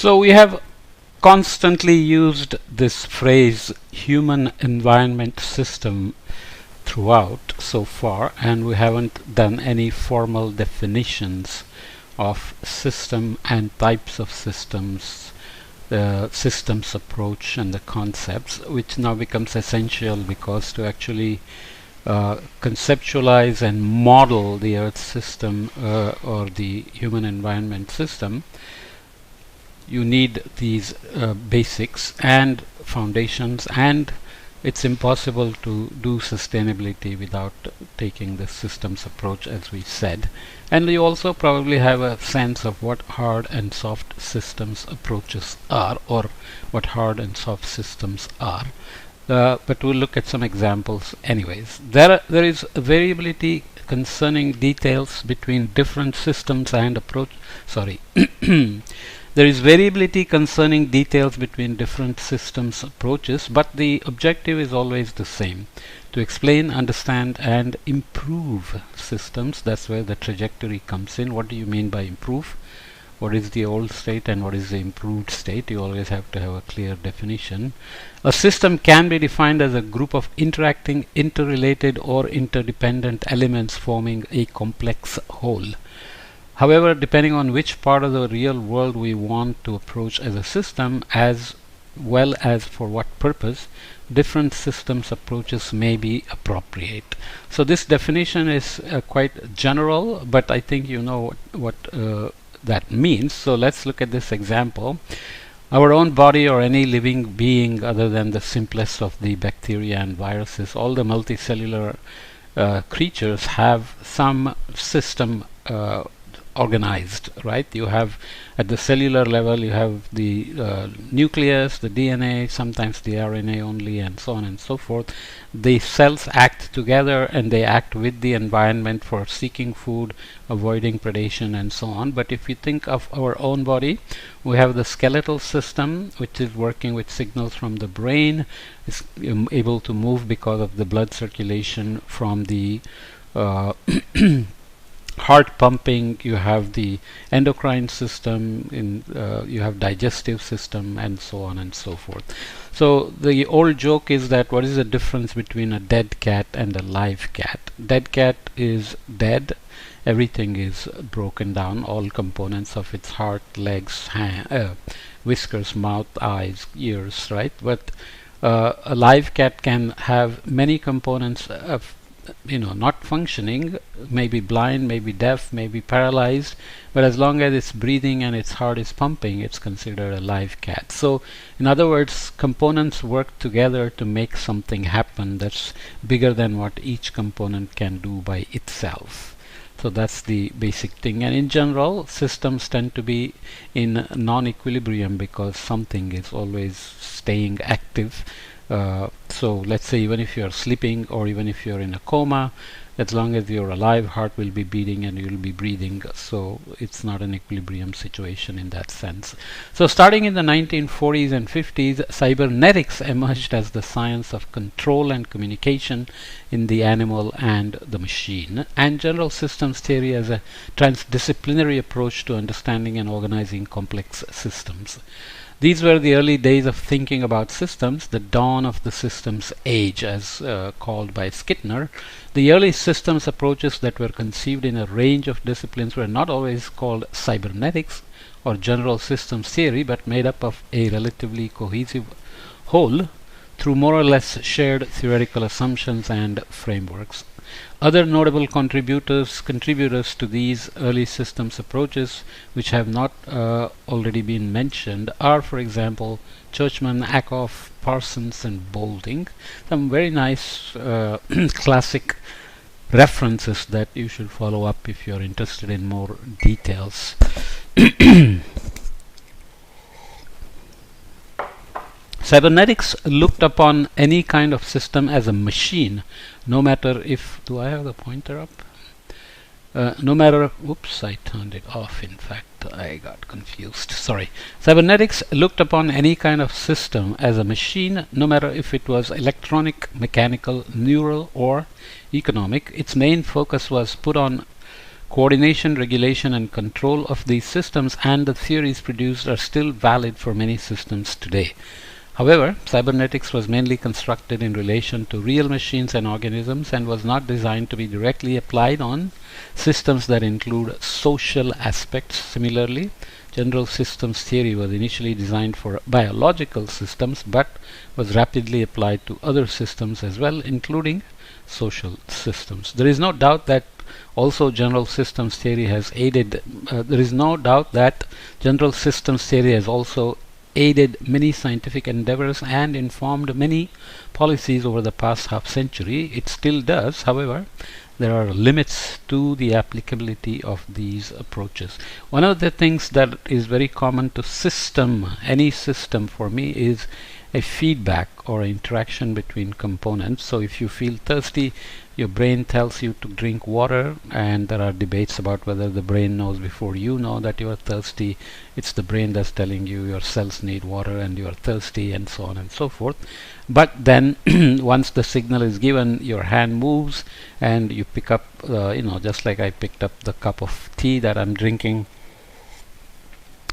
So we have constantly used this phrase human environment system throughout so far, and we haven't done any formal definitions of system and types of systems, the systems approach and the concepts, which now becomes essential because to actually conceptualize and model the Earth system or the human environment system, you need these basics and foundations, and it's impossible to do sustainability without taking the systems approach, as we said. And you also probably have a sense of what hard and soft systems approaches are, or what hard and soft systems are. But we'll look at some examples anyways. There is a variability concerning details between different systems and approach. There is variability concerning details between different systems approaches, but the objective is always the same: to explain, understand, and improve systems. That's where the trajectory comes in. What do you mean by improve? What is the old state and what is the improved state? You always have to have a clear definition. A system can be defined as a group of interacting, interrelated, or interdependent elements forming a complex whole. However, depending on which part of the real world we want to approach as a system, as well as for what purpose, different systems approaches may be appropriate. So this definition is quite general, but I think you know what that means. So let's look at this example. Our own body, or any living being other than the simplest of the bacteria and viruses, all the multicellular creatures have some system organized, right? You have at the cellular level, you have the nucleus, the DNA, sometimes the RNA only, and so on and so forth. The cells act together and they act with the environment for seeking food, avoiding predation, and so on. But if you think of our own body, we have the skeletal system, which is working with signals from the brain. It's able to move because of the blood circulation from the heart pumping. You have the endocrine system, you have digestive system, and so on and so forth. So the old joke is that what is the difference between a dead cat and a live cat? Dead cat is dead. Everything is broken down, all components of its heart, legs, whiskers, mouth, eyes, ears, right? But a live cat can have many components of not functioning, maybe blind, maybe deaf, maybe paralyzed, but as long as it's breathing and its heart is pumping, it's considered a live cat. So in other words, components work together to make something happen that's bigger than what each component can do by itself. So that's the basic thing. And in general, systems tend to be in non-equilibrium because something is always staying active. So let's say even if you're sleeping, or even if you're in a coma, as long as you're alive, heart will be beating and you'll be breathing. So it's not an equilibrium situation in that sense. So starting in the 1940s and 50s, cybernetics emerged as the science of control and communication in the animal and the machine, and general systems theory as a transdisciplinary approach to understanding and organizing complex systems. These were the early days of thinking about systems, the dawn of the systems age, as called by Skinner. The early systems approaches that were conceived in a range of disciplines were not always called cybernetics or general systems theory, but made up of a relatively cohesive whole through more or less shared theoretical assumptions and frameworks. Other notable contributors to these early systems approaches, which have not already been mentioned, are, for example, Churchman, Ackoff, Parsons, and Boulding. Some very nice classic references that you should follow up if you're interested in more details. Cybernetics looked upon any kind of system as a machine, no matter if... Do I have the pointer up? No matter... Oops, I turned it off, in fact. I got confused. Sorry. Cybernetics looked upon any kind of system as a machine, no matter if it was electronic, mechanical, neural, or economic. Its main focus was put on Coordination, regulation, and control of these systems and the theories produced are still valid for many systems today. However, cybernetics was mainly constructed in relation to real machines and organisms and was not designed to be directly applied on systems that include social aspects. Similarly, general systems theory was initially designed for biological systems but was rapidly applied to other systems as well, including social systems. There is no doubt that also general systems theory has aided also aided many scientific endeavors and informed many policies over the past half century. It still does. However, there are limits to the applicability of these approaches. One of the things that is very common to any system for me, is a feedback or interaction between components. So if you feel thirsty, your brain tells you to drink water, and there are debates about whether the brain knows before you know that you are thirsty. It's the brain that's telling you your cells need water and you are thirsty, and so on and so forth. But then once the signal is given, your hand moves and you pick up, just like I picked up the cup of tea that I'm drinking,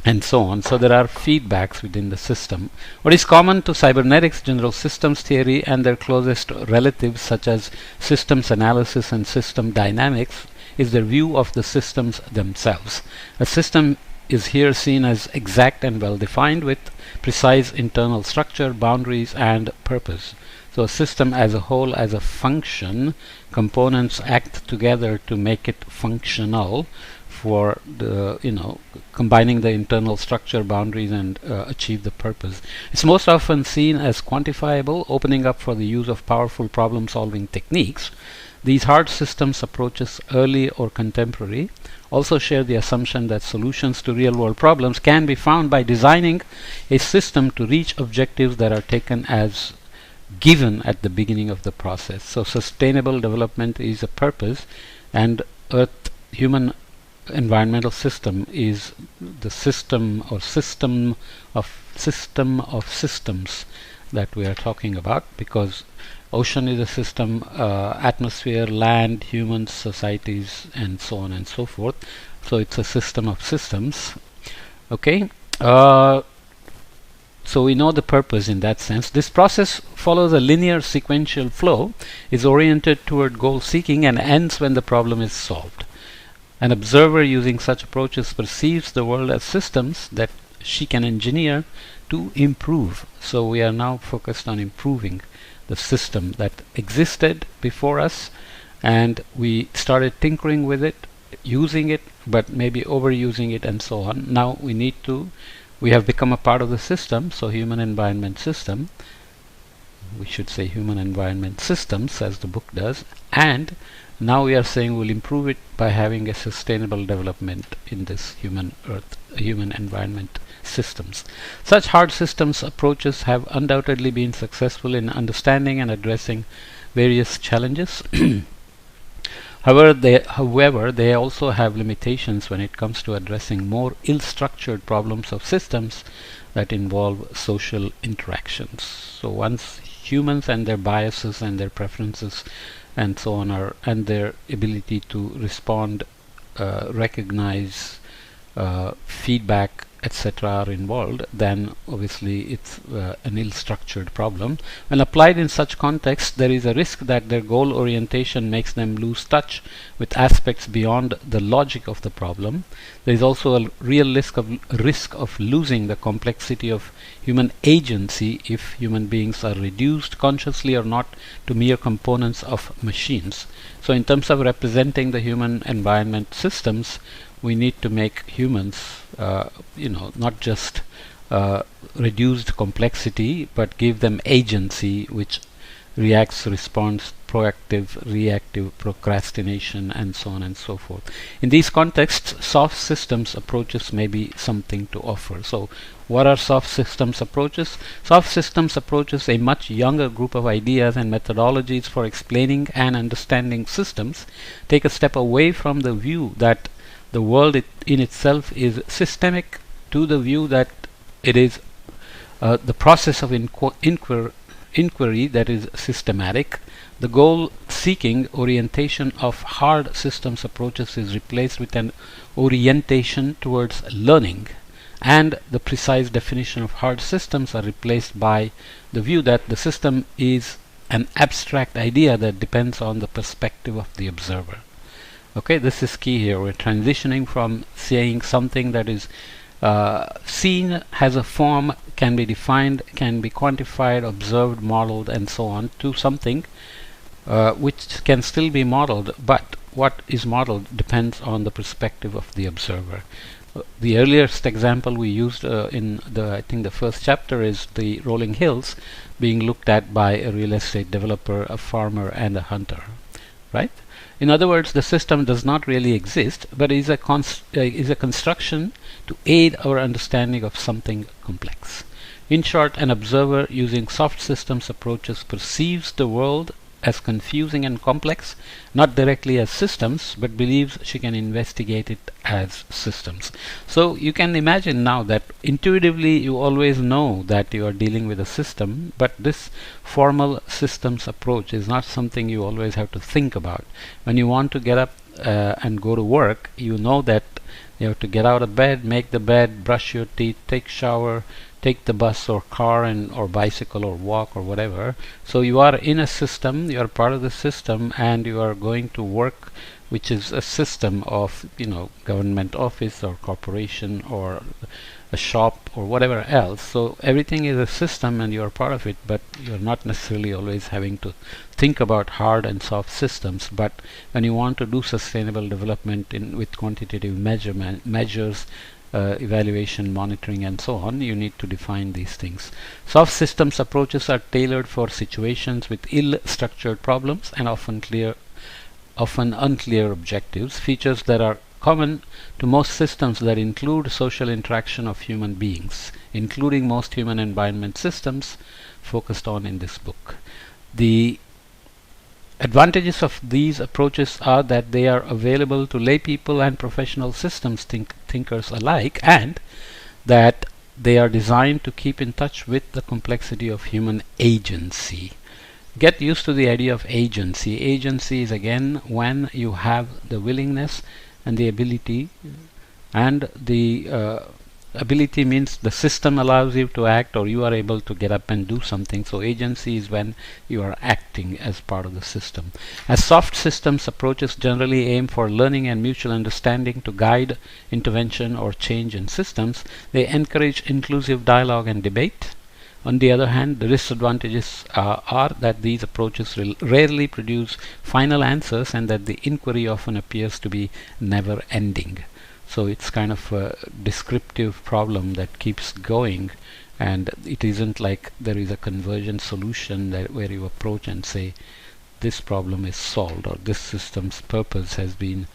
and so on. So there are feedbacks within the system. What is common to cybernetics, general systems theory, and their closest relatives such as systems analysis and system dynamics is their view of the systems themselves. A system is here seen as exact and well defined with precise internal structure, boundaries, and purpose. So a system as a whole, as a function, components act together to make it functional for the combining the internal structure, boundaries, and achieve the purpose. It's most often seen as quantifiable, opening up for the use of powerful problem solving techniques. These hard systems approaches, early or contemporary, also share the assumption that solutions to real world problems can be found by designing a system to reach objectives that are taken as given at the beginning of the process. So sustainable development is a purpose, and Earth human environmental system is the system of systems that we are talking about, because ocean is a system, atmosphere, land, humans, societies, and so on and so forth. So it's a system of systems. Okay. So we know the purpose in that sense. This process follows a linear sequential flow, is oriented toward goal seeking, and ends when the problem is solved. An observer using such approaches perceives the world as systems that she can engineer to improve. So we are now focused on improving the system that existed before us, and we started tinkering with it, using it, but maybe overusing it, and so on. Now we have become a part of the system, so human environment system. We should say human environment systems, as the book does, and now we are saying we'll improve it by having a sustainable development in this human environment systems. Such hard systems approaches have undoubtedly been successful in understanding and addressing various challenges. However, they also have limitations when it comes to addressing more ill-structured problems of systems that involve social interactions. So once humans and their biases and their preferences and so on and their ability to respond, recognize feedback, etc. are involved, then obviously it's an ill-structured problem. When applied in such contexts, there is a risk that their goal orientation makes them lose touch with aspects beyond the logic of the problem. There is also a real risk of losing the complexity of human agency if human beings are reduced, consciously or not, to mere components of machines. So in terms of representing the human environment systems, we need to make humans, not just reduced complexity, but give them agency, which reacts, responds, proactive, reactive, procrastination, and so on and so forth. In these contexts, soft systems approaches may be something to offer. So what are soft systems approaches? Soft systems approaches a much younger group of ideas and methodologies for explaining and understanding systems, take a step away from the view that the world in itself is systemic to the view that it is the process of inquiry inquiry that is systematic, the goal-seeking orientation of hard systems approaches is replaced with an orientation towards learning, and the precise definition of hard systems are replaced by the view that the system is an abstract idea that depends on the perspective of the observer. Okay, this is key here. We're transitioning from saying something that is seen, has a form, can be defined, can be quantified, observed, modeled, and so on, to something which can still be modeled, but what is modeled depends on the perspective of the observer. The earliest example we used in I think the first chapter is the rolling hills being looked at by a real estate developer, a farmer, and a hunter, right? In other words, the system does not really exist, but is a construction to aid our understanding of something complex. In short, an observer using soft systems approaches perceives the world as confusing and complex, not directly as systems, but believes she can investigate it as systems. So you can imagine now that intuitively you always know that you are dealing with a system, but this formal systems approach is not something you always have to think about. When you want to get up and go to work, you know that you have to get out of bed, make the bed, brush your teeth, take shower, take the bus or car or bicycle or walk or whatever. So you are in a system, you are part of the system, and you are going to work, which is a system of, government office or corporation or a shop or whatever else. So everything is a system and you are part of it, but you're not necessarily always having to think about hard and soft systems. But when you want to do sustainable development with quantitative measures, evaluation, monitoring, and so on, you need to define these things. Soft systems approaches are tailored for situations with ill-structured problems and often unclear objectives, features that are common to most systems that include social interaction of human beings, including most human environment systems focused on in this book. The advantages of these approaches are that they are available to lay people and professional systems thinkers alike, and that they are designed to keep in touch with the complexity of human agency. Get used to the idea of agency. Agency is again when you have the willingness and the ability, and the ability means the system allows you to act, or you are able to get up and do something. So agency is when you are acting as part of the system. As soft systems approaches generally aim for learning and mutual understanding to guide intervention or change in systems, they encourage inclusive dialogue and debate. On the other hand, the disadvantages are that these approaches rarely produce final answers, and that the inquiry often appears to be never ending. So it's kind of a descriptive problem that keeps going, and it isn't like there is a convergent solution where you approach and say this problem is solved, or this system's purpose has been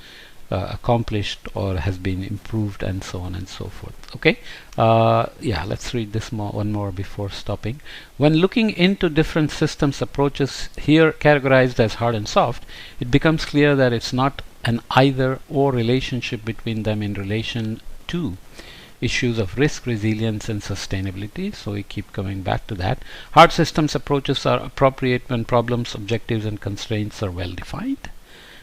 accomplished or has been improved, and so on and so forth. Okay, let's read this one more before stopping. When looking into different systems approaches, here categorized as hard and soft, it becomes clear that it's not an either or relationship between them in relation to issues of risk, resilience, and sustainability. So we keep coming back to that. Hard systems approaches are appropriate when problems, objectives, and constraints are well defined,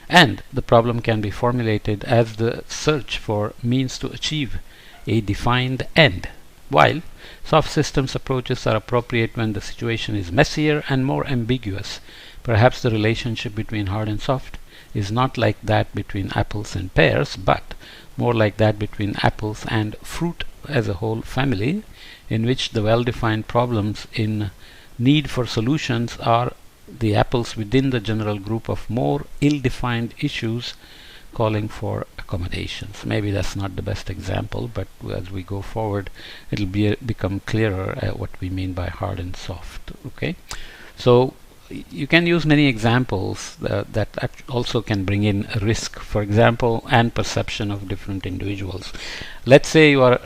and the problem can be formulated as the search for means to achieve a defined end, while soft systems approaches are appropriate when the situation is messier and more ambiguous. Perhaps the relationship between hard and soft is not like that between apples and pears, but more like that between apples and fruit as a whole family, in which the well-defined problems in need for solutions are the apples within the general group of more ill-defined issues calling for accommodations. Maybe that's not the best example, but as we go forward, it'll become clearer what we mean by hard and soft. Okay, so you can use many examples that also can bring in a risk, for example, and perception of different individuals. Let's say you are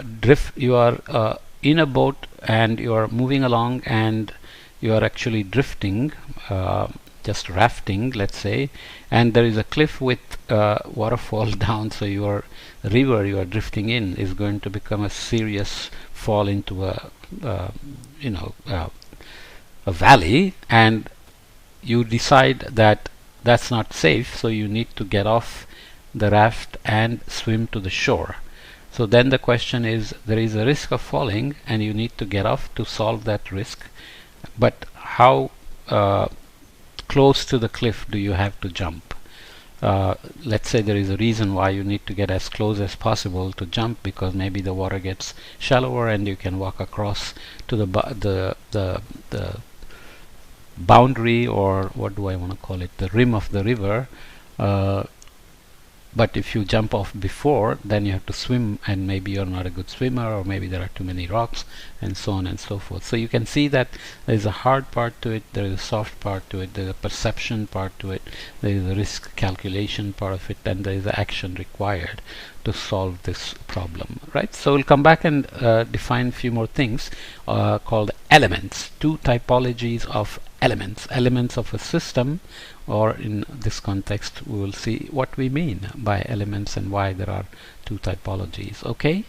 in a boat and you are moving along, and you are actually drifting, just rafting, let's say, and there is a cliff with waterfall down. So the river you are drifting in is going to become a serious fall into a a valley and you decide that that's not safe, so you need to get off the raft and swim to the shore. So then the question is, there is a risk of falling and you need to get off to solve that risk, but how close to the cliff do you have to jump? Let's say there is a reason why you need to get as close as possible to jump, because maybe the water gets shallower and you can walk across to the boundary, or what do I want to call it, the rim of the river. But if you jump off before, then you have to swim, and maybe you're not a good swimmer, or maybe there are too many rocks, and so on and so forth. So you can see that there is a hard part to it, there is a soft part to it, there is a perception part to it, there is a risk calculation part of it, and there is the action required to solve this problem, right? So we'll come back and define a few more things called elements. Two typologies of elements. Elements of a system, or in this context we will see what we mean by elements and why there are two typologies. Okay,